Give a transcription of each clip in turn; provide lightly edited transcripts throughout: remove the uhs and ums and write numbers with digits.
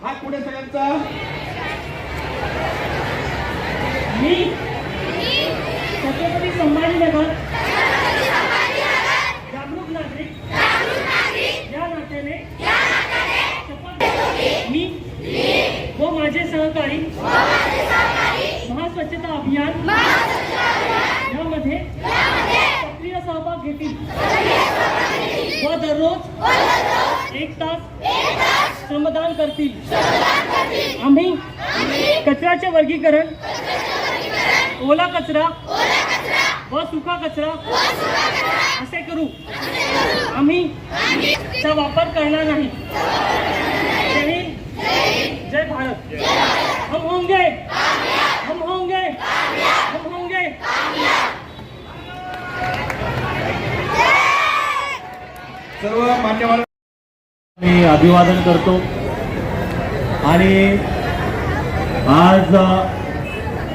हात पुढे सगळ्यांचा. मी छत्रपती संभाजीनगर जागरूक नागरिक या नात्याने शपथ घेतो. मी व माझे सहकारी महास्वच्छता अभियान यामध्ये सक्रिय सहभाग घेतील व दररोज 1 तास श्रमदान करतील. आम्ही कचऱ्याचे वर्गीकरण, ओला कचरा व सुका कचरा असे करू. आम्ही चा वापर करणार नाही. जय हिंद, जय भारत. हम होंगे, हम होंगे, हम होंगे. सर्व मान्यवर मी अभिवादन करतो. आणि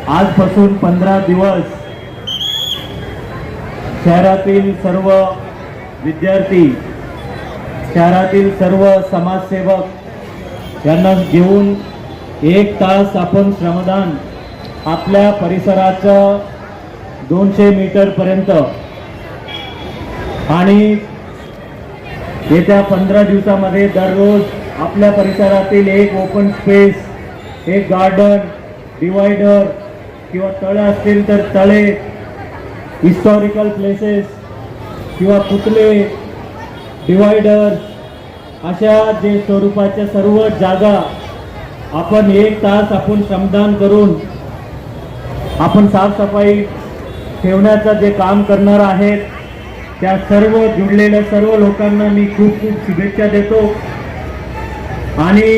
आजपासून 15 दिवस शहरातील सर्व विद्यार्थी, शहरातील सर्व समाजसेवक यांना घेऊन 1 तास आपण श्रमदान आपल्या परिसराचं 200 मीटर पर्यंत आणि येत्या 15 दिवसामध्ये दररोज आपल्या परिसरातील एक ओपन स्पेस, एक गार्डन, डिवायडर किंवा तळे असतील तर तळे, हिस्टॉरिकल प्लेसेस किंवा पुतळे, डिवायडर अशा जे स्वरूपाच्या सर्व जागा आपण 1 तास आपण श्रमदान करून आपण साफसफाई ठेवण्याचं जे काम करणार आहेत त्या सर्व जुडलेल्या सर्व लोकांना मी खूप खूप शुभेच्छा देतो. आणि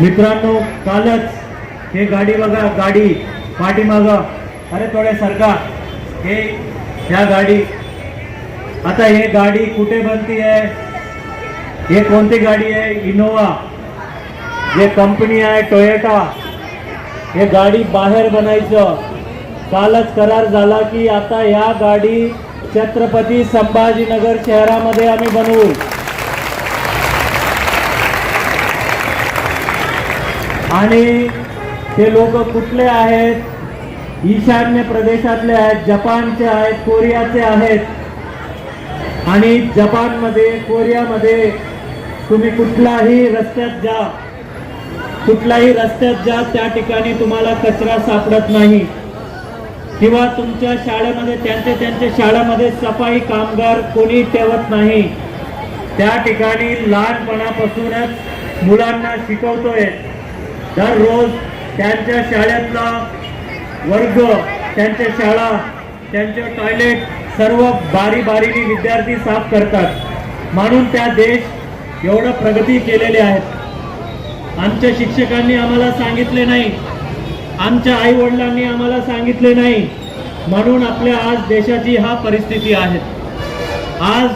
मित्रांनो, कालच हे गाडी बघा, गाडी पाठीमागं, अरे थोडे सरका, ह्या गाडी, आता हे गाडी कुठे बनती आहे? हे कोणती गाडी आहे? इनोवा, जे कंपनी आहे टोयोटा. हे गाडी बाहेर बनायचं. कालच करार झाला की आता या गाडी छत्रपती संभाजीनगर शहरामध्ये आम्ही बनवू. आणि ते लोक कुठले आहेत? ईशान्य प्रदेशातले आहेत, जपानचे आहेत, कोरियाचे आहेत. आणि जपानमध्ये, कोरियामध्ये तुम्ही कुठल्याही रस्त्यात जा, त्या ठिकाणी तुम्हाला कचरा सापडत नाही. किंवा तुमच्या शाळेमध्ये त्यांच्या शाळेमध्ये सफाई कामगार कोणी ठेवत नाही. त्या ठिकाणी लहानपणापासूनच मुलांना शिकवतोय. दररोज त्यांच्या शाळेतला वर्ग, त्यांच्या शाळा, त्यांचे टॉयलेट सर्व बारीने विद्यार्थी साफ करतात. म्हणून त्या देश एवढं प्रगती केलेले आहेत. आमच्या शिक्षकांनी आम्हाला सांगितले नाही, आमच्या आई वडिलांनी आम्हाला सांगितले नाही, म्हणून आपल्या आज देशाची हा परिस्थिती आहे. आज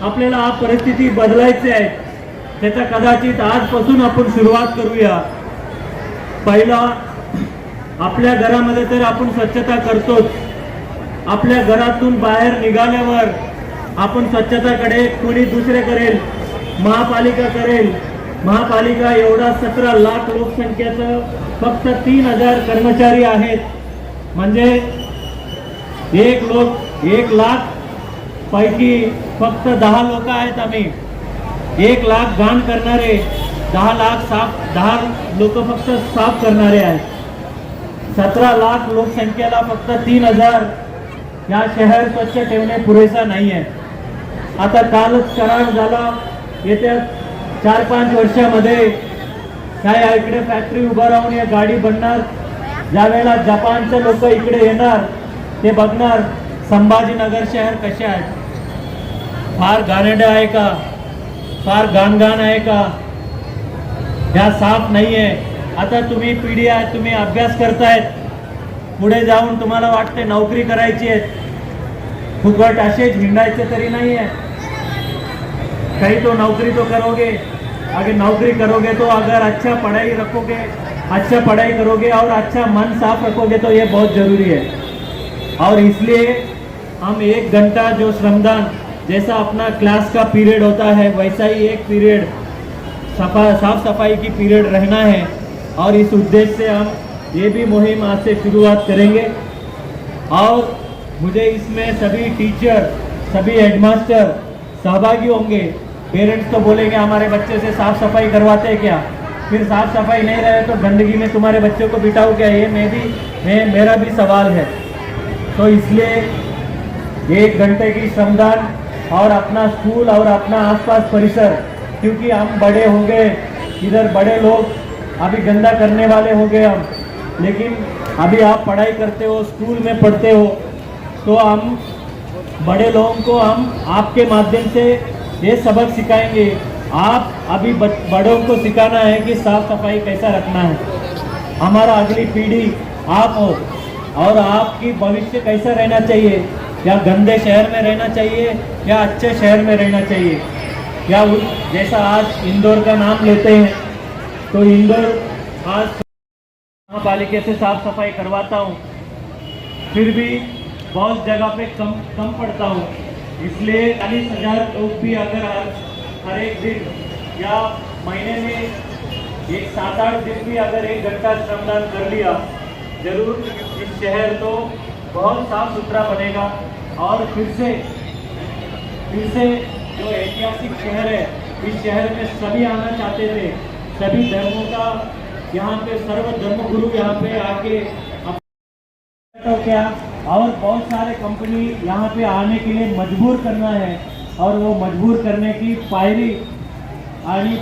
आपल्याला हा परिस्थिती बदलायची आहे. त्याचा कदाचित आजपासून आपण सुरुवात करूया. पहिला आपल्या घरामध्ये तर आपण स्वच्छता करतोच. आपल्या घरातून बाहेर निघाल्यावर आपण स्वच्छताकडे कोणी दुसरे करेल, महापालिका करेल. महापालिका एवढा 17 लाख लोकसंख्येचं फक्त 3000 कर्मचारी आहेत. म्हणजे 1 लाख पैकी फक्त 10 लोक आहेत आम्ही. 1 लाख घाण करणारे, 10 लोक फक्त साफ करणारे आहेत. 17 लाख लोकसंख्येला फक्त 3000 या शहर स्वच्छ ठेवणे पुरेसा नाही आहे. आता कालच करार झाला, येत्या 4-5 वर्षामध्ये काय इकडे फॅक्टरी उभा राहून या गाडी बनणार. ज्यावेळेला जपानचे लोक इकडे येणार ते बघणार संभाजीनगर शहर कसे आहे. फार घाणेरडे आहे का? फार घाण आहे का? ह्या साफ नाही आहे. आता तुम्ही पिढी आहे, तुम्ही अभ्यास करतायत. पुढे जाऊन तुम्हाला वाटते नौकरी करायची आहे, फुकट असेच हिंडायचे तरी नहीं है, कहीं तो नौकरी तो करोगे। अगर नौकरी करोगे तो अगर अच्छा पढ़ाई रखोगे, अच्छा पढ़ाई करोगे और अच्छा मन साफ रखोगे तो ये बहुत ज़रूरी है। और इसलिए हम 1 घंटा जो श्रमदान जैसा अपना क्लास का पीरियड होता है वैसा ही एक पीरियड साफ सफाई की पीरियड रहना है। और इस उद्देश्य से हम ये भी मुहिम आज से शुरुआत करेंगे। और मुझे इसमें सभी टीचर, सभी हेडमास्टर सहभागी होंगे। पेरेंट्स तो बोलेंगे हमारे बच्चे से साफ सफाई करवाते हैं क्या, फिर साफ सफाई नहीं रहे तो गंदगी में तुम्हारे बच्चों को बिठाओ क्या, ये मेरा भी सवाल है। तो इसलिए 1 घंटे की श्रमदान और अपना स्कूल और अपना आसपास परिसर, क्योंकि हम बड़े हो गए, इधर बड़े लोग अभी गंदा करने वाले हो गए हम, लेकिन अभी आप पढ़ाई करते हो, स्कूल में पढ़ते हो, तो हम बड़े लोगों को हम आपके माध्यम से ये सबक सिखाएंगे। आप अभी बड़ों को सिखाना है कि साफ सफाई कैसा रखना है। हमारा अगली पीढ़ी आप हो और आपकी भविष्य कैसा रहना चाहिए, या गंदे शहर में रहना चाहिए या अच्छे शहर में रहना चाहिए, या जैसा आज इंदौर का नाम लेते हैं तो इंदौर आज महापालिका से साफ सफाई करवाता हूँ, फिर भी बहुत जगह पे कम पड़ता हूँ। इसलिए 40,000 लोग भी अगर हर एक दिन या महीने में 7-8 दिन भी अगर 1 घंटा श्रमदान कर लिया, जरूर इस शहर तो बहुत साफ सुथरा बनेगा। और फिर से जो ऐतिहासिक शहर है, इस शहर में सभी आना चाहते थे, सभी धर्मों का यहाँ पे सर्व धर्म गुरु यहाँ पे आके तो क्या, और बहुत सारे कंपनी यहाँ पे आने के लिए मजबूर करना है। और वो मजबूर करने की पायरी आणि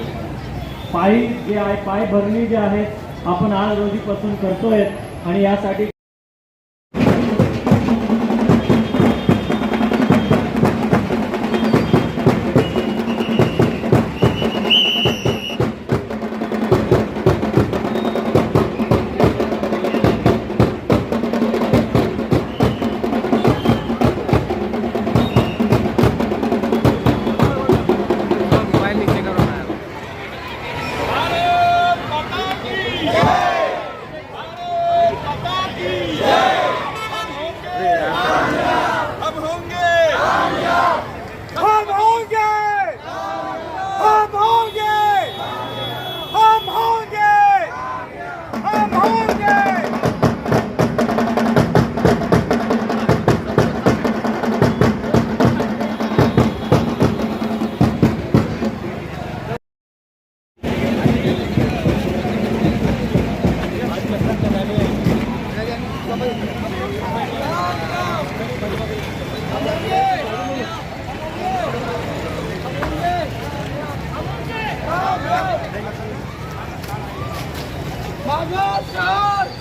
पाय भरणी जी आहे आपण आज रोजीपासून करतोय। आणि यासाठी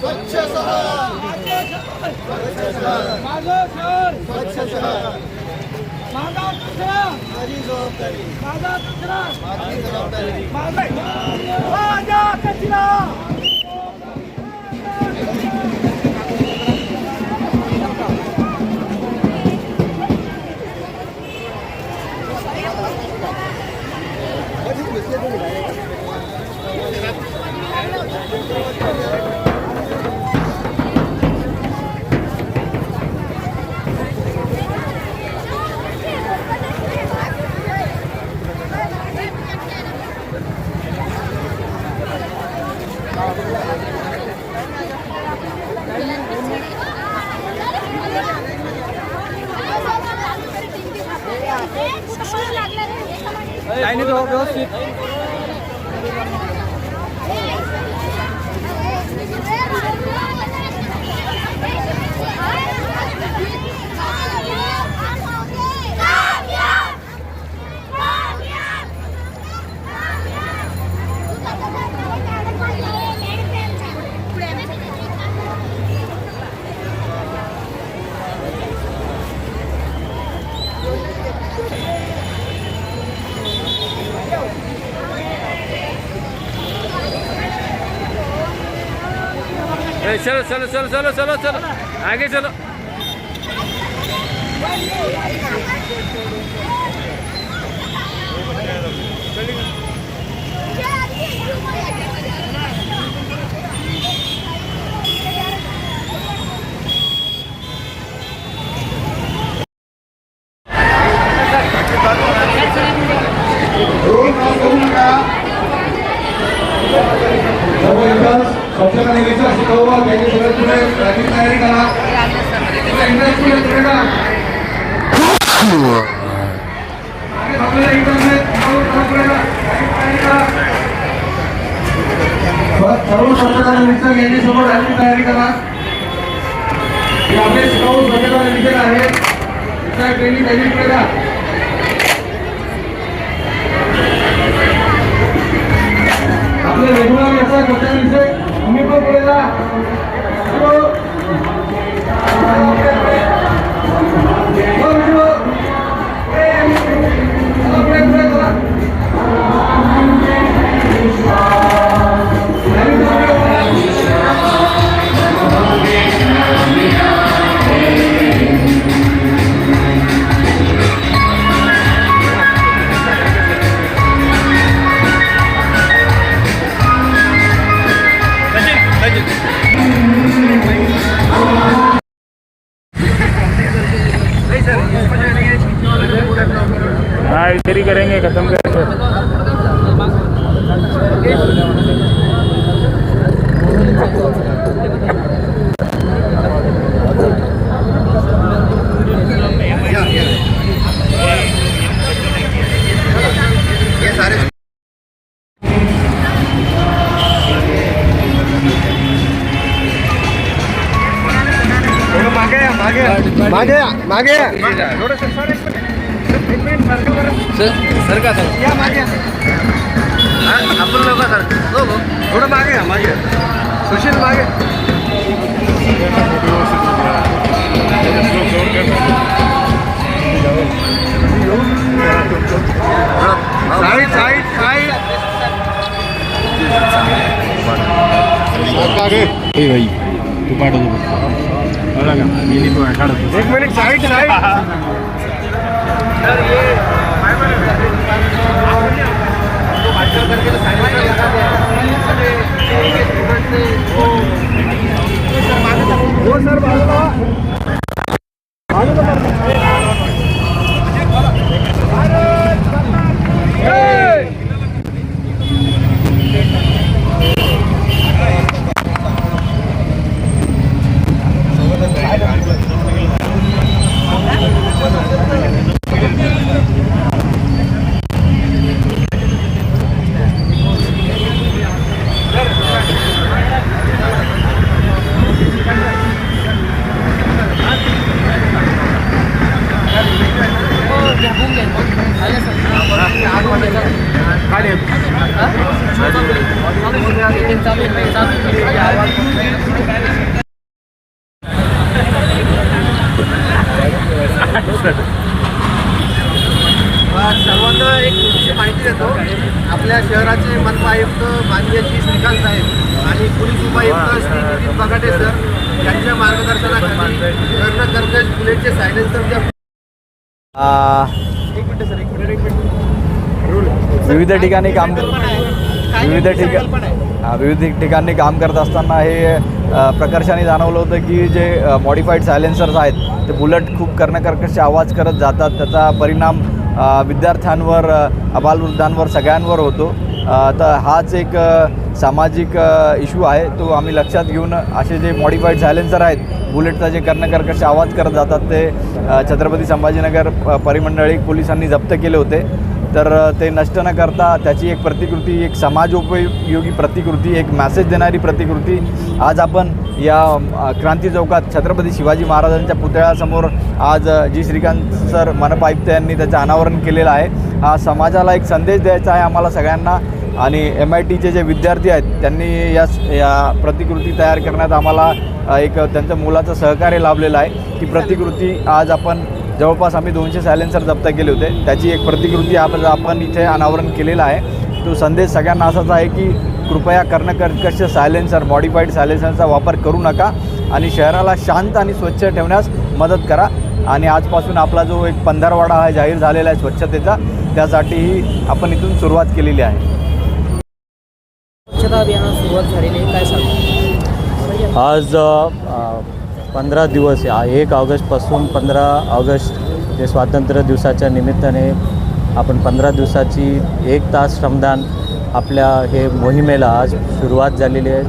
स्वच्छ शहर, माझं शहर स्वच्छ शहर, माझा कचरा माझी जबाबदारी, माझा कचरा माझी जबाबदारी, माझा कचरा लाईनीत हो व्यवस्थित. चलो चलो चलो चलो चलो चलो आगे चलो. स्वच्छता निघायचं शिकवा त्याची सगळं पुढे तयारी करा सर्व स्वच्छता निरीक्षक यांच्यासोबत आधी तयारी करा. हे आपले शिकाऊ स्वच्छता निरीक्षक आहेत. ट्रेनिंग तयारी करा. आपले रेग्युलर याचा स्वच्छता निरीक्षक तुम्ही पण पुढे जा. हाँ इधर ही करेंगे, खत्म करेंगे. मागे मागे सर का सर या मागे आपण लोक सर थोडं मागे या मागे सुशील मागे साईड साईड साईड भाई तू पाठवतो एक मिनिट साईड साईड हो सर सर्वांना एक माहिती देतो. आपल्या शहराचे मनपा आयुक्त माननीय श्री श्रीकांत साहेब आणि पोलीस उपायुक्त श्री नितीन बगाटे सर यांच्या मार्गदर्शनाखाली कर्णकर्कश बुलेटचे सायलेन्सरच्या विविध ठिकाणी काम करत असताना हे प्रकर्षाने जाणवलं होतं की जे मॉडिफाईड सायलेन्सर्स आहेत ते बुलेट खूप कर्णकर्कश आवाज करत जातात. त्याचा परिणाम विद्यार्थ्यांवर अबालवृद्धांवर सगळ्यांवर होतो. तर हाच एक सामाजिक इश्यू आहे. तो आम्ही लक्षात घेऊन असे जे मॉडिफाईड सायलेन्सर आहेत बुलेटचा जे कर्णकर्कश आवाज करत जातात ते छत्रपती संभाजीनगर परिमंडळी पोलिसांनी जप्त केले होते. तर ते नष्ट न करता त्याची एक प्रतिकृती, एक समाजोपयोगी प्रतिकृती, एक मॅसेज देणारी प्रतिकृती आज आपण या क्रांती चौकात छत्रपती शिवाजी महाराजांच्या पुतळ्यासमोर आज जी श्रीकांत सर मनपा आयुक्त यांनी त्याचं अनावरण केलेलं आहे. हा समाजाला एक संदेश द्यायचा आहे आम्हाला सगळ्यांना. आणि MITचे जे विद्यार्थी आहेत त्यांनी या प्रतिकृती तयार करण्यात आम्हाला एक त्यांचं मोलाचं सहकार्य लाभलेलं आहे. की प्रतिकृती आज आपण जवळपास आम्ही 200 सायलेन्सर जप्त केले होते. त्याची एक प्रतिकृती आपण इथे अनावरण केलेलं आहे. तो संदेश सगळ्यांना असाच आहे की कृपया कर्णकर्कश सायलेन्सर मॉडिफाईड सायलेन्सरचा वापर करू नका आणि शहराला शांत आणि स्वच्छ ठेवण्यास मदत करा. आणि आजपासून आपला जो एक पंधरवडा हा जाहीर झालेला आहे स्वच्छतेचा, त्यासाठीही आपण इथून सुरुवात केलेली आहे. स्वच्छता अभियानाला सुरुवात झालेली आहे, काय सांगू? आज 15 दिवस 1 ऑगस्टपासून 15 ऑगस्ट जे स्वातंत्र्य दिवसाच्या निमित्ताने आपण 15 दिवसाची 1 तास श्रमदान आपल्या हे मोहिमेला आज सुरुवात झालेली आहे.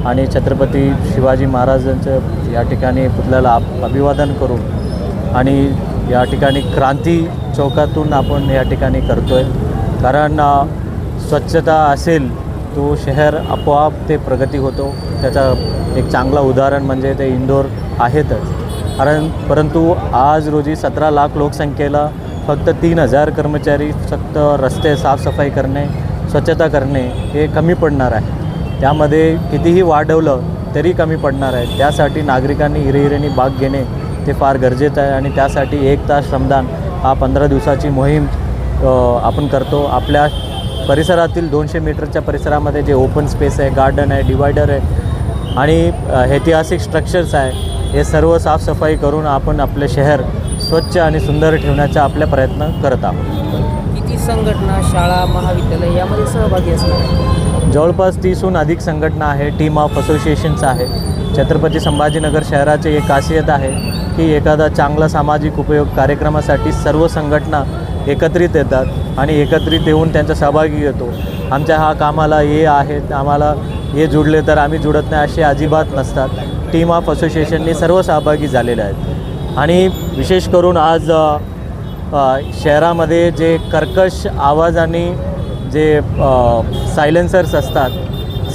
आणि छत्रपती शिवाजी महाराजांचं या ठिकाणी पुतळ्याला अभिवादन करू आणि या ठिकाणी क्रांती चौकातून आपण या ठिकाणी करतो आहे. कारण स्वच्छता असेल तो शहर आपोआप ते प्रगती होतो. त्याचं एक चांगलं उदाहरण म्हणजे ते इंदोर आहेतच. परंतु आज रोजी 17 लाख लोकसंख्येला फक्त 3000 कर्मचारी फक्त रस्ते साफसफाई करणे, स्वच्छता करणे हे कमी पडणार आहे. त्यामध्ये कितीही वाढवलं तरी कमी पडणार आहे. त्यासाठी नागरिकांनी हिरेहिरेनी भाग घेणे ते फार गरजेचं आहे. आणि त्यासाठी 1 तास श्रमदान हा 15 दिवसाची मोहीम आपण करतो. आपल्या परिसरातील 200 मीटरच्या परिसरामध्ये जे ओपन स्पेस आहे, गार्डन आहे, डिवायडर आहे आणि ऐतिहासिक स्ट्रक्चर्स आहे, हे सर्व साफसफाई करून आपण आपले शहर स्वच्छ आणि सुंदर ठेवण्याचा आपले प्रयत्न करत आहोत. किती संघटना, शाळा, महाविद्यालय यामध्ये सहभागी असणार? जवळपास 30हून अधिक संघटना आहे, टीम ऑफ असोसिएशन्स आहे. छत्रपती संभाजीनगर शहराची एक खासियत आहे की एखादा चांगला सामाजिक उपयोग कार्यक्रमासाठी सर्व संघटना एकत्रित येतात आणि एकत्रित येऊन त्यांचा सहभागी घेतो. आमच्या हा कामाला हे आहेत, आम्हाला हे जुडले तर आम्ही जुडत नाही असे अजिबात नसतात. टीम ऑफ असोसिएशननी सर्व सहभागी झालेले आहेत. आणि विशेष करून आज शहरामध्ये जे कर्कश आवाजाने जे सायलेन्सर्स असतात,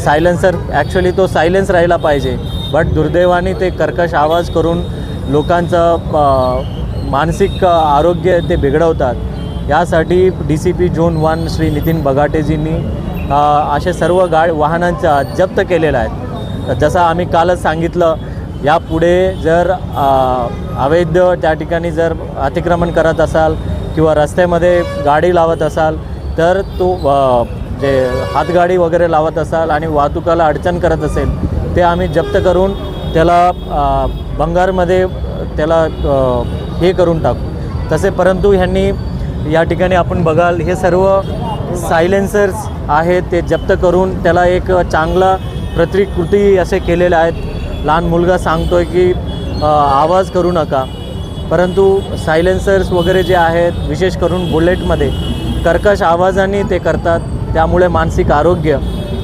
सायलेन्सर ॲक्च्युली तो सायलेन्स राहिला पाहिजे, बट दुर्दैवाने ते कर्कश आवाज करून लोकांचं मानसिक आरोग्य ते बिघडवतात. यासाठी DCP झोन 1 श्री नितीन बगाटेजींनी असे सर्व वाहनांचा जप्त केलेला आहे. जसं आम्ही कालच सांगितलं, यापुढे जर अवैध त्या ठिकाणी जर अतिक्रमण करत असाल किंवा रस्त्यामध्ये गाडी लावत असाल तर तो जे हातगाडी वगैरे लावत असाल आणि वाहतुकाला अडचण करत असेल ते आम्ही जप्त करून त्याला भंगारमध्ये त्याला हे करून टाकू. तसे परंतु ह्यांनी या ठिकाणी आपण बघाल हे सर्व सायलेन्सर्स आहेत ते जप्त करून त्याला एक चांगला प्रतिकृती असे केलेले आहेत. लहान मुलगा सांगतोय की आवाज करू नका, परंतु सायलेन्सर्स वगैरे जे आहेत विशेष करून बुलेटमध्ये कर्कश आवाजाने ते करतात. त्यामुळे मानसिक आरोग्य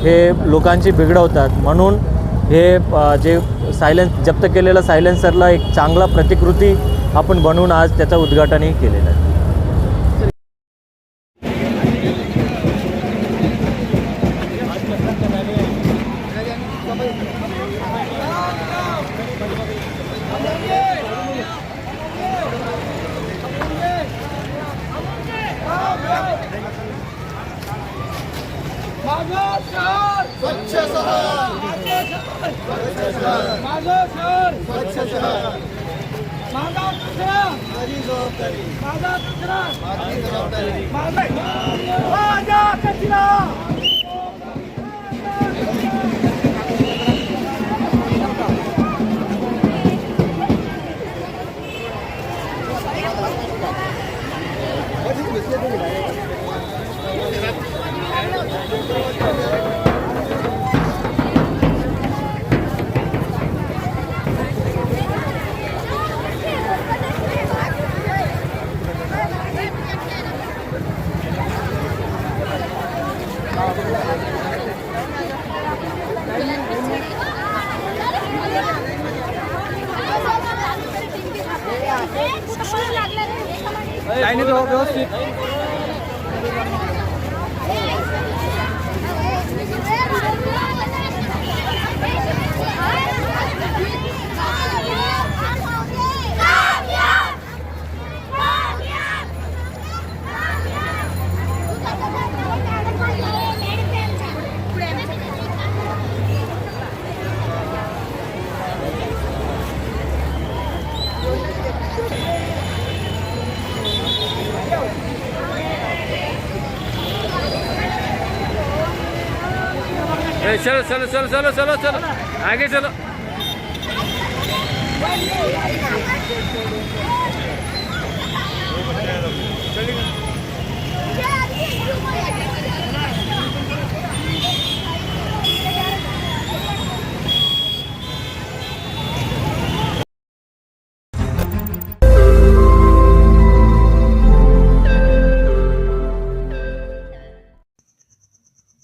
हे लोकांची बिघडवतात. म्हणून हे जे जप्त केलेलं सायलेन्सरला एक चांगला प्रतिकृती आपण बनवून आज त्याचं उद्घाटनही केलेलं आहे. माझं शहर स्वच्छ शहर, माझं शहर स्वच्छ शहर, माझा कचरा माझी जबाबदारी, माझा कचरा माझी जबाबदारी, माझा कचरा. चलो चलो चलो चलो चलो चलो आगे चलो।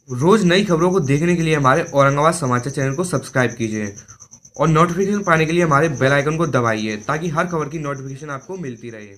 रोज नई खबरों को देखने के लिए हमारे औरंगाबाद समाचार चैनल को सब्सक्राइब कीजिए और नोटिफिकेशन पाने के लिए हमारे बेल आइकन को दबाइए ताकि हर खबर की नोटिफिकेशन आपको मिलती रहे।